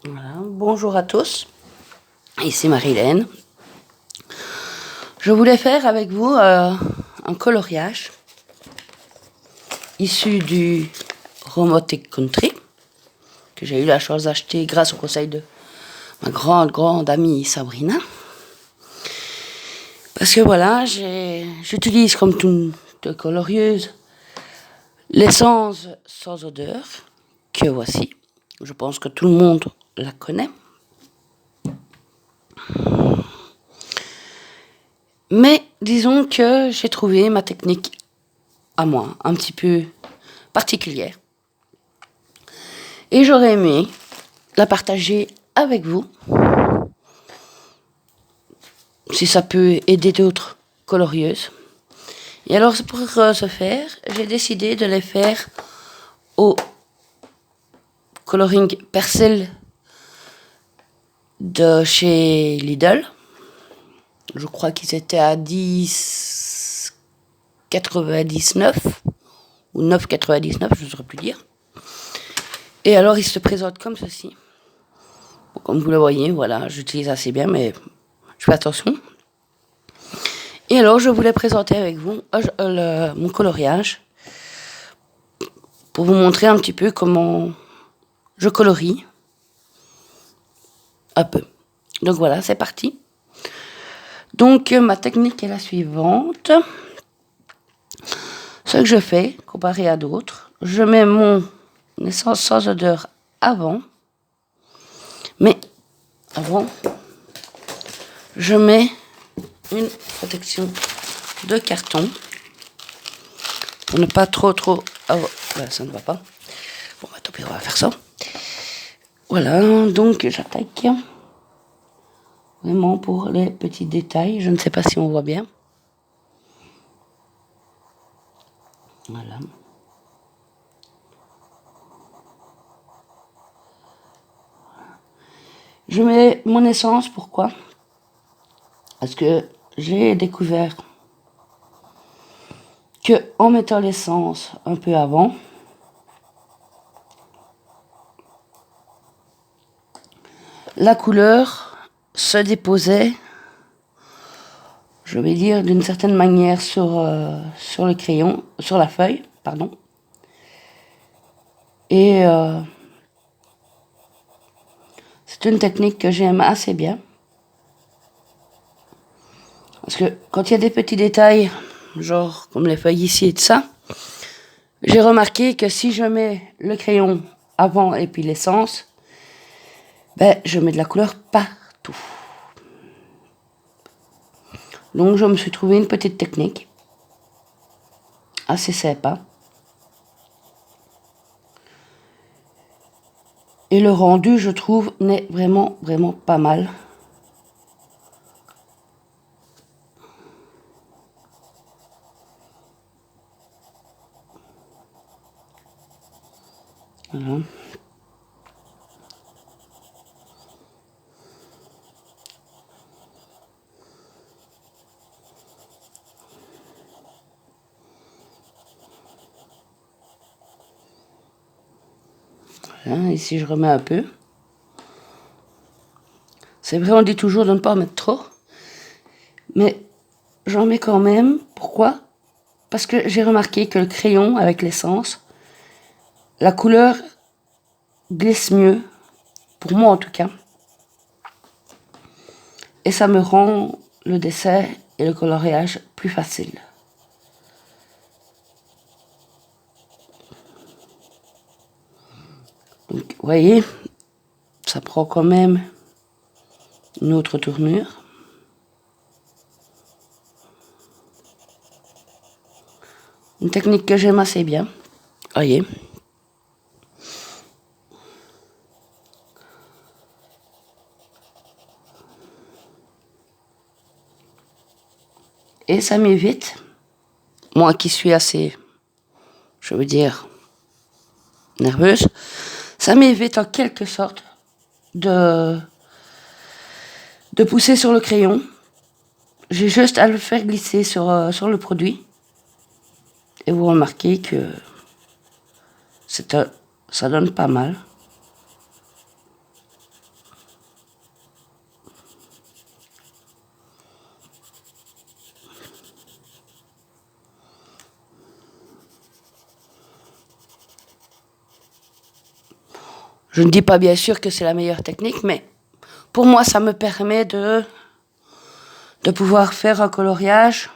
Voilà. Bonjour à tous, ici Marilène. Je voulais faire avec vous un coloriage issu du Romotic Country que j'ai eu la chance d'acheter grâce au conseil de ma grande amie Sabrina. Parce que voilà, j'utilise comme toute colorieuse l'essence sans odeur que voici. Je pense que tout le monde la connaît. Mais disons que j'ai trouvé ma technique à moi, un petit peu particulière. Et j'aurais aimé la partager avec vous, si ça peut aider d'autres colorieuses. Et alors pour ce faire, j'ai décidé de les faire au coloring Persil de chez Lidl. Je crois qu'ils étaient à 10,99 ou 9,99, je ne saurais plus dire. Et alors il se présente comme ceci. Comme vous le voyez, voilà, j'utilise assez bien, mais je fais attention. Et alors je voulais présenter avec vous mon coloriage pour vous montrer un petit peu comment je colorie un peu. Donc voilà, c'est parti. Donc ma technique est la suivante. Ce que je fais, comparé à d'autres, je mets mon essence sans odeur avant. Mais avant, je mets une protection de carton pour ne pas trop... Ah, ça ne va pas. Bon, bah tant pis, on va faire ça. Voilà, donc j'attaque vraiment pour les petits détails. Je ne sais pas si on voit bien. Voilà. Je mets mon essence, pourquoi? Parce que j'ai découvert que en mettant l'essence un peu avant, la couleur se déposait, je vais dire d'une certaine manière, sur le crayon, sur la feuille, pardon. Et c'est une technique que j'aime assez bien. Parce que quand il y a des petits détails, genre comme les feuilles ici et tout ça, j'ai remarqué que si je mets le crayon avant et puis l'essence, ben, je mets de la couleur partout. Donc je me suis trouvé une petite technique assez sympa. Et le rendu, je trouve, n'est vraiment pas mal. Voilà. Voilà, ici je remets un peu. C'est vrai, on dit toujours de ne pas en mettre trop. Mais j'en mets quand même. Pourquoi? Parce que j'ai remarqué que le crayon avec l'essence, la couleur glisse mieux, pour moi en tout cas. Et ça me rend le dessin et le coloriage plus facile. Donc, vous voyez, ça prend quand même une autre tournure. Une technique que j'aime assez bien. Voyez. Et ça m'évite, moi qui suis assez, je veux dire, nerveuse, ça m'évite en quelque sorte de pousser sur le crayon. J'ai juste à le faire glisser sur le produit. Et vous remarquez que ça donne pas mal. Je ne dis pas bien sûr que c'est la meilleure technique, mais pour moi, ça me permet de pouvoir faire un coloriage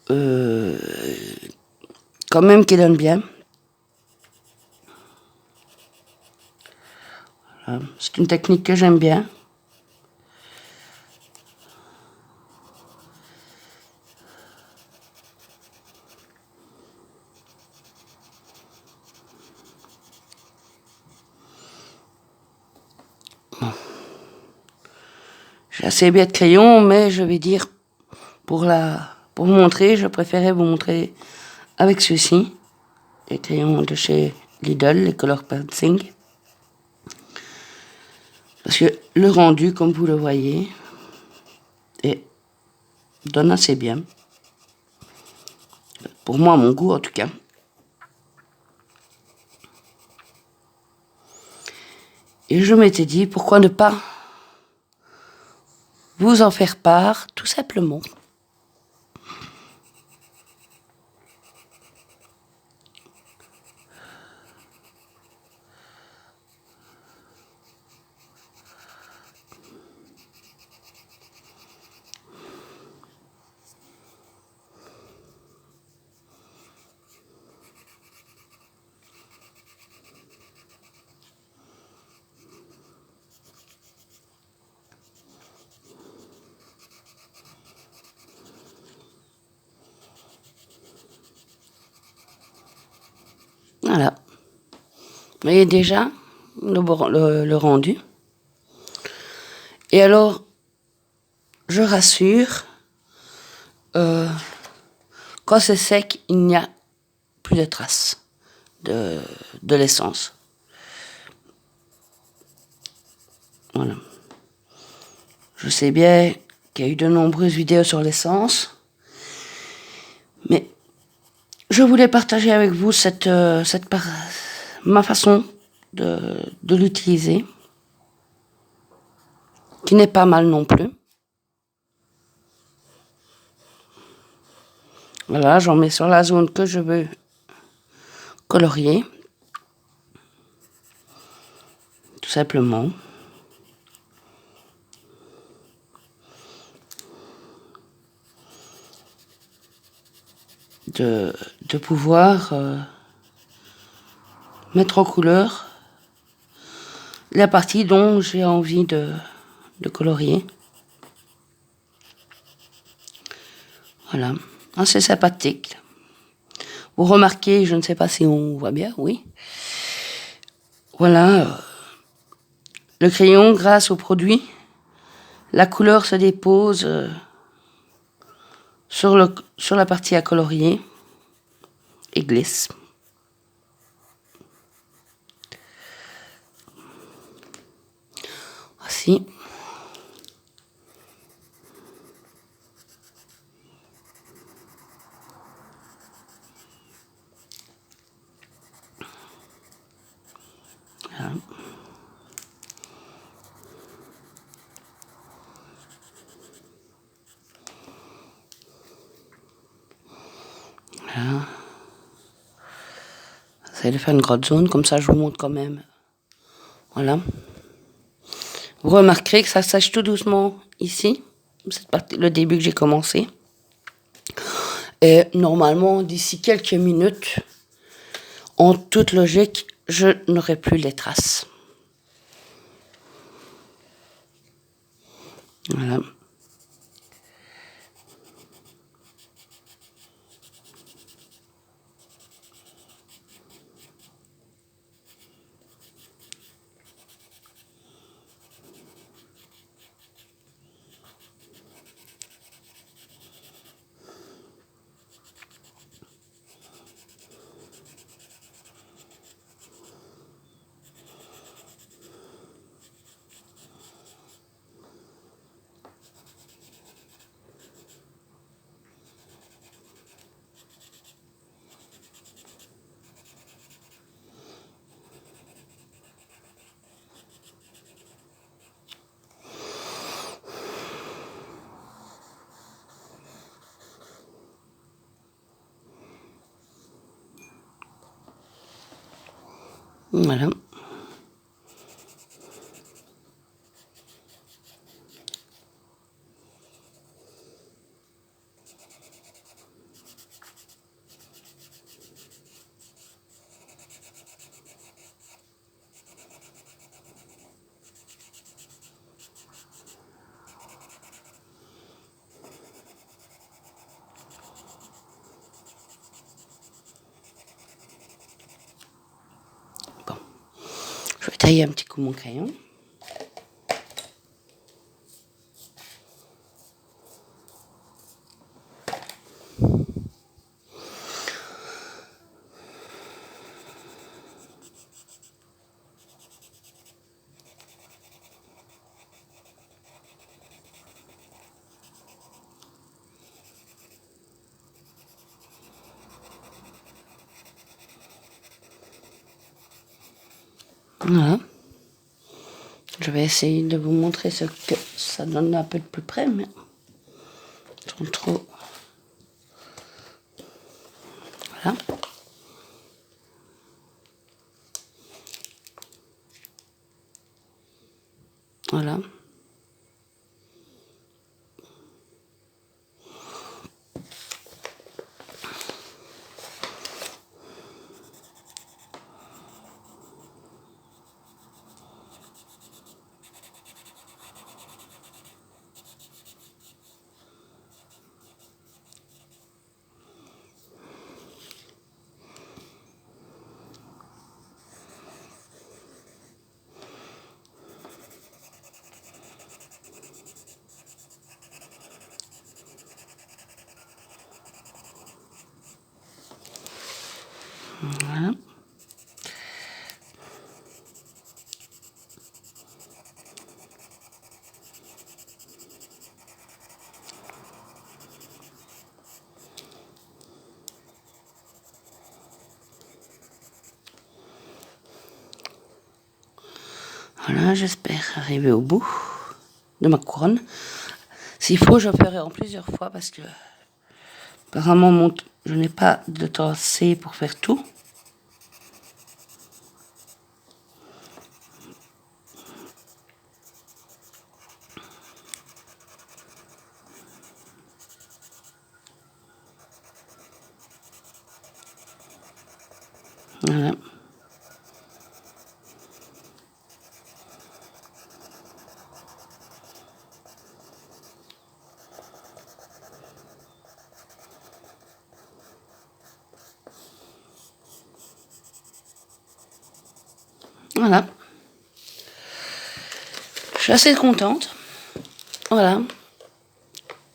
quand même qui donne bien. Voilà. C'est une technique que j'aime bien. J'ai assez bien de crayons, mais je vais dire, pour vous montrer, je préférais vous montrer avec ceux-ci, les crayons de chez Lidl, les Color Pencil. Parce que le rendu, comme vous le voyez, donne assez bien. Pour moi, à mon goût en tout cas. Et je m'étais dit, pourquoi ne pas vous en faire part, tout simplement. Voilà. Vous voyez déjà le rendu. Et alors, je rassure, quand c'est sec, il n'y a plus de traces de l'essence. Voilà. Je sais bien qu'il y a eu de nombreuses vidéos sur l'essence, mais je voulais partager avec vous ma façon de l'utiliser, qui n'est pas mal non plus. Voilà, j'en mets sur la zone que je veux colorier, tout simplement. De pouvoir mettre en couleur la partie dont j'ai envie de colorier. Voilà, c'est sympathique. Vous remarquez, je ne sais pas si on voit bien, oui. Voilà, le crayon, grâce au produit, la couleur se dépose sur la partie à colorier et glisse. Voici. Voilà. Voilà. J'essaie de faire une grosse zone, comme ça je vous montre quand même. Voilà. Vous remarquerez que ça sèche tout doucement ici. Cette partie, le début que j'ai commencé. Et normalement, d'ici quelques minutes, en toute logique, je n'aurai plus les traces. Voilà. Voilà. Bon. Je vais tailler un petit coup mon crayon. Voilà. Je vais essayer de vous montrer ce que ça donne un peu de plus près, mais trop. Voilà. Voilà. Voilà. Voilà, j'espère arriver au bout de ma couronne. S'il faut, je ferai en plusieurs fois parce que apparemment je n'ai pas de temps assez pour faire tout. Voilà. Voilà. Je suis assez contente. Voilà.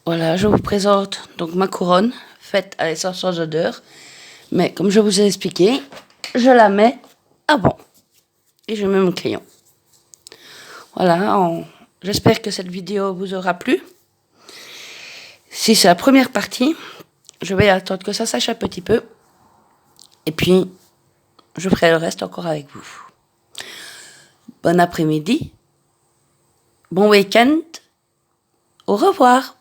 Voilà, je vous présente donc ma couronne faite à l'essence sans odeur. Mais comme je vous ai expliqué, je la mets avant. Et je mets mon crayon. Voilà, j'espère que cette vidéo vous aura plu. Si c'est la première partie, je vais attendre que ça sèche un petit peu. Et puis, je ferai le reste encore avec vous. Bon après-midi. Bon week-end. Au revoir.